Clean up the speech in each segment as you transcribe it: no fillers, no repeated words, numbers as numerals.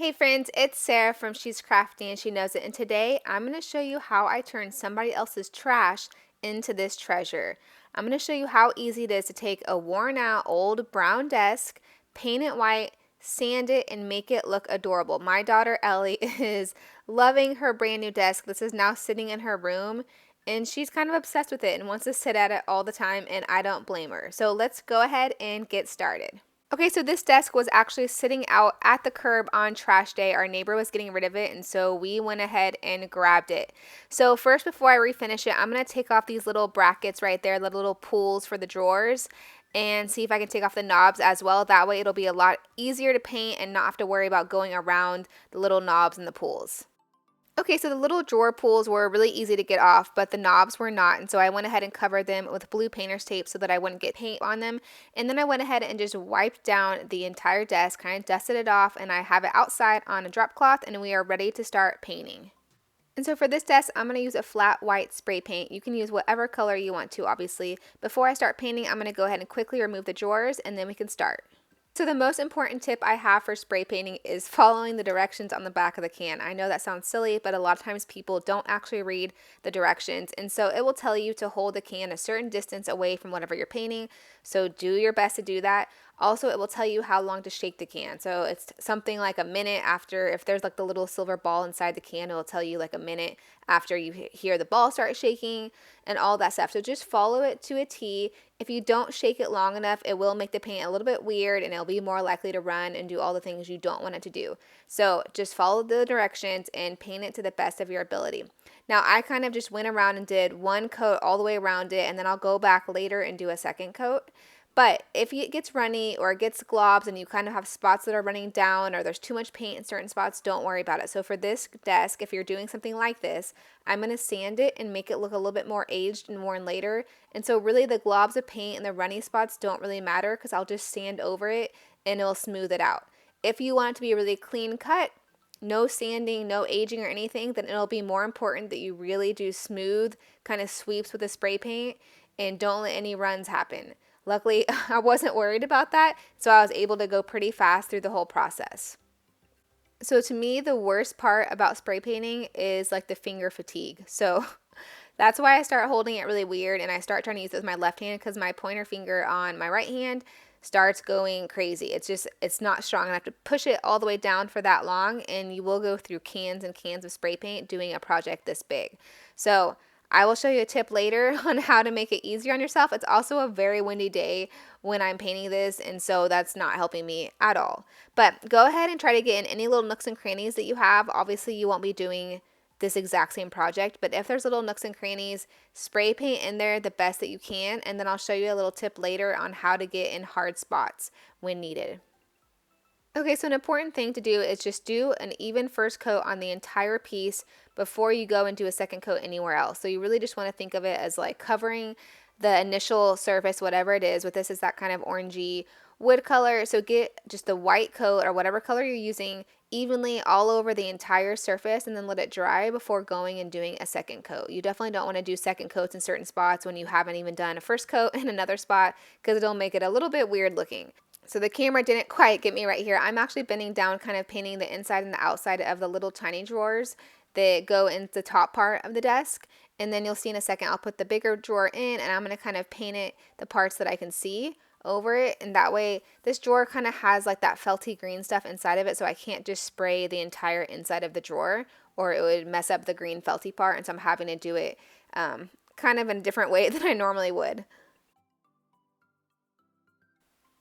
Hey friends, it's Sarah from She's Crafty and She Knows It, and today I'm going to show you how I turn somebody else's trash into this treasure. I'm going to show you how easy it is to take a worn out old brown desk, paint it white, sand it, and make it look adorable. My daughter Ellie is loving her brand new desk. This is now sitting in her room and she's kind of obsessed with it and wants to sit at it all the time, and I don't blame her. So let's go ahead and get started. Okay, so this desk was actually sitting out at the curb on trash day. Our neighbor was getting rid of it, and so we went ahead and grabbed it. So first, before I refinish it, I'm going to take off these little brackets right there, the little pulls for the drawers, and see if I can take off the knobs as well. That way it'll be a lot easier to paint and not have to worry about going around the little knobs and the pulls. Okay, so the little drawer pulls were really easy to get off, but the knobs were not, and so I went ahead and covered them with blue painter's tape so that I wouldn't get paint on them. And then I went ahead and just wiped down the entire desk, kind of dusted it off, and I have it outside on a drop cloth, and we are ready to start painting. And so for this desk, I'm going to use a flat white spray paint. You can use whatever color you want to, obviously. Before I start painting, I'm going to go ahead and quickly remove the drawers, and then we can start. So the most important tip I have for spray painting is following the directions on the back of the can. I know that sounds silly, but a lot of times people don't actually read the directions, and so it will tell you to hold the can a certain distance away from whatever you're painting, so do your best to do that. Also, it will tell you how long to shake the can. So it's something like a minute after, if there's like the little silver ball inside the can, it will tell you like a minute after you hear the ball start shaking and all that stuff. So just follow it to a T. If you don't shake it long enough, it will make the paint a little bit weird and it'll be more likely to run and do all the things you don't want it to do. So just follow the directions and paint it to the best of your ability. Now I kind of just went around and did one coat all the way around it, and then I'll go back later and do a second coat. But if it gets runny or it gets globs and you kind of have spots that are running down or there's too much paint in certain spots, don't worry about it. So for this desk, if you're doing something like this, I'm going to sand it and make it look a little bit more aged and worn later. And so really the globs of paint and the runny spots don't really matter because I'll just sand over it and it'll smooth it out. If you want it to be a really clean cut, no sanding, no aging or anything, then it'll be more important that you really do smooth kind of sweeps with the spray paint and don't let any runs happen. Luckily, I wasn't worried about that, so I was able to go pretty fast through the whole process. So to me, the worst part about spray painting is like the finger fatigue. So that's why I start holding it really weird and I start trying to use it with my left hand because my pointer finger on my right hand starts going crazy. It's not strong enough to push it all the way down for that long, and you will go through cans and cans of spray paint doing a project this big. So I will show you a tip later on how to make it easier on yourself. It's also a very windy day when I'm painting this, and so that's not helping me at all. But go ahead and try to get in any little nooks and crannies that you have. Obviously, you won't be doing this exact same project, but if there's little nooks and crannies, spray paint in there the best that you can, and then I'll show you a little tip later on how to get in hard spots when needed. Okay, so an important thing to do is just do an even first coat on the entire piece before you go and do a second coat anywhere else. So you really just want to think of it as like covering the initial surface, whatever it is. With this is that kind of orangey wood color. So get just the white coat or whatever color you're using evenly all over the entire surface and then let it dry before going and doing a second coat. You definitely don't want to do second coats in certain spots when you haven't even done a first coat in another spot because it'll make it a little bit weird looking. So the camera didn't quite get me right here. I'm actually bending down, kind of painting the inside and the outside of the little tiny drawers that go into the top part of the desk. And then you'll see in a second, I'll put the bigger drawer in and I'm going to kind of paint it the parts that I can see over it. And that way this drawer kind of has like that felty green stuff inside of it. So I can't just spray the entire inside of the drawer or it would mess up the green felty part. And so I'm having to do it kind of in a different way than I normally would.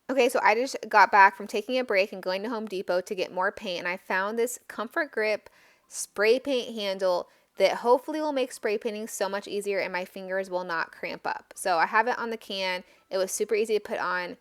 Okay, so I just got back from taking a break and going to Home Depot to get more paint, and I found this Comfort Grip spray paint handle that hopefully will make spray painting so much easier and my fingers will not cramp up. So I have it on the can. It was super easy to put on.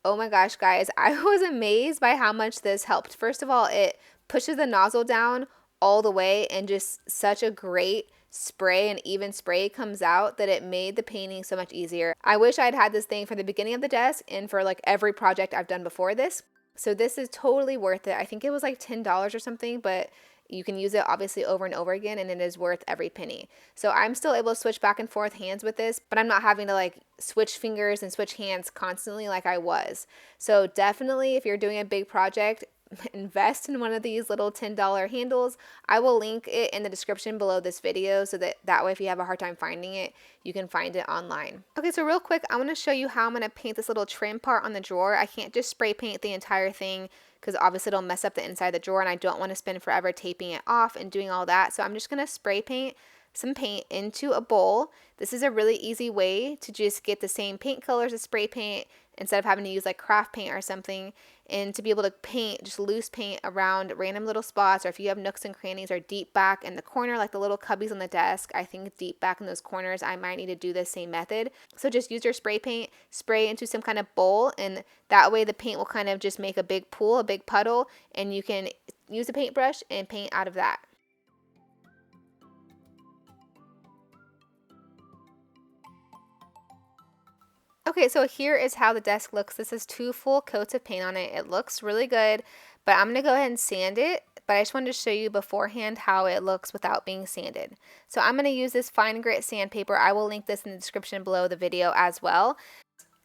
Oh my gosh, guys, I was amazed by how much this helped. First of all, it pushes the nozzle down all the way and just such a great spray and even spray comes out that it made the painting so much easier. I wish I'd had this thing for the beginning of the desk and for like every project I've done before this. So this is totally worth it. I think it was like $10 or something, but you can use it obviously over and over again and it is worth every penny. So I'm still able to switch back and forth hands with this, but I'm not having to like switch fingers and switch hands constantly like I was. So definitely if you're doing a big project, invest in one of these little $10 handles. I will link it in the description below this video so that way if you have a hard time finding it, you can find it online. Okay, so real quick, I want to show you how I'm going to paint this little trim part on the drawer. I can't just spray paint the entire thing because obviously it'll mess up the inside of the drawer, and I don't want to spend forever taping it off and doing all that. So I'm just going to spray paint some paint into a bowl. This is a really easy way to just get the same paint colors as spray paint instead of having to use like craft paint or something, and to be able to paint just loose paint around random little spots, or if you have nooks and crannies or deep back in the corner like the little cubbies on the desk. I think deep back in those corners I might need to do the same method. So just use your spray paint, spray into some kind of bowl, and that way the paint will kind of just make a big pool, a big puddle, and you can use a paintbrush and paint out of that. Okay, so here is how the desk looks. This is 2 full coats of paint on it. It looks really good, but I'm going to go ahead and sand it. But I just wanted to show you beforehand how it looks without being sanded. So I'm going to use this fine grit sandpaper. I will link this in the description below the video as well.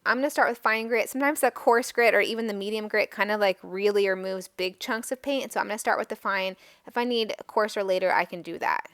I'm going to start with fine grit. Sometimes the coarse grit or even the medium grit kind of like really removes big chunks of paint. So I'm going to start with the fine. If I need coarser later, I can do that.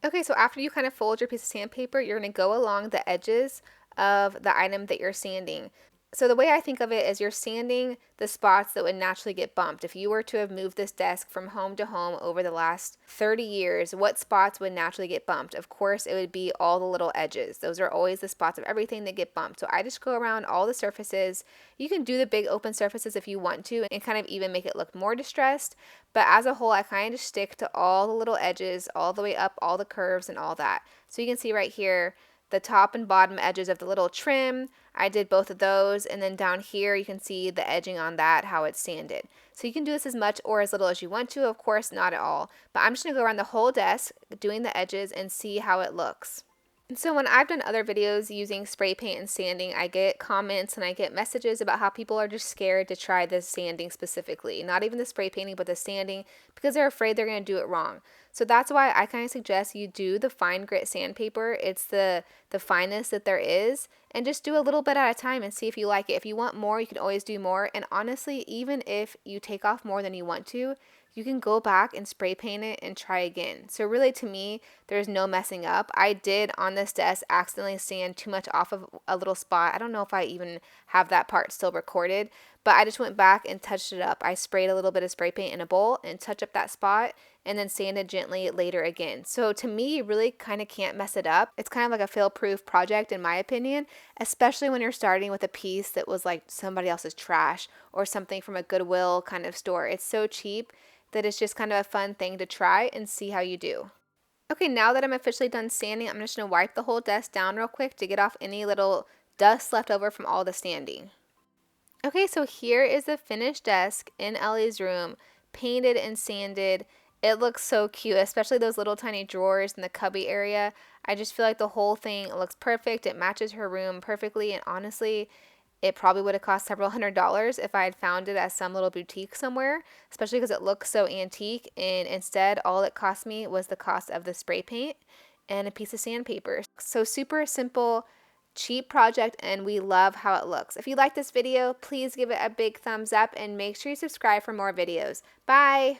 Okay, so after you kind of fold your piece of sandpaper, you're going to go along the edges of the item that you're sanding. So the way I think of it is you're sanding the spots that would naturally get bumped. If you were to have moved this desk from home to home over the last 30 years, what spots would naturally get bumped? Of course, it would be all the little edges. Those are always the spots of everything that get bumped. So I just go around all the surfaces. You can do the big open surfaces if you want to and kind of even make it look more distressed. But as a whole, I kind of just stick to all the little edges, all the way up, all the curves and all that. So you can see right here, the top and bottom edges of the little trim, I did both of those, and then down here you can see the edging on that, how it's sanded. So you can do this as much or as little as you want to, of course not at all, but I'm just going to go around the whole desk doing the edges and see how it looks. And so when I've done other videos using spray paint and sanding, I get comments and I get messages about how people are just scared to try the sanding specifically. Not even the spray painting, but the sanding, because they're afraid they're going to do it wrong. So that's why I kind of suggest you do the fine grit sandpaper. It's the finest that there is. And just do a little bit at a time and see if you like it. If you want more, you can always do more. And honestly, even if you take off more than you want to, you can go back and spray paint it and try again. So really, to me, there's no messing up. I did on this desk accidentally sand too much off of a little spot. I don't know if I even have that part still recorded, but I just went back and touched it up. I sprayed a little bit of spray paint in a bowl and touched up that spot and then sanded gently later again. So to me, you really kind of can't mess it up. It's kind of like a fail-proof project in my opinion, especially when you're starting with a piece that was like somebody else's trash or something from a Goodwill kind of store. It's so cheap that it's just kind of a fun thing to try and see how you do. Okay, now that I'm officially done sanding, I'm just going to wipe the whole desk down real quick to get off any little dust left over from all the sanding. Okay, so here is the finished desk in Ellie's room, painted and sanded. It looks so cute, especially those little tiny drawers in the cubby area. I just feel like the whole thing looks perfect. It matches her room perfectly, and honestly, it probably would have cost several $100s if I had found it at some little boutique somewhere, especially because it looks so antique, and instead all it cost me was the cost of the spray paint and a piece of sandpaper. So super simple, cheap project, and we love how it looks. If you like this video, please give it a big thumbs up and make sure you subscribe for more videos. Bye!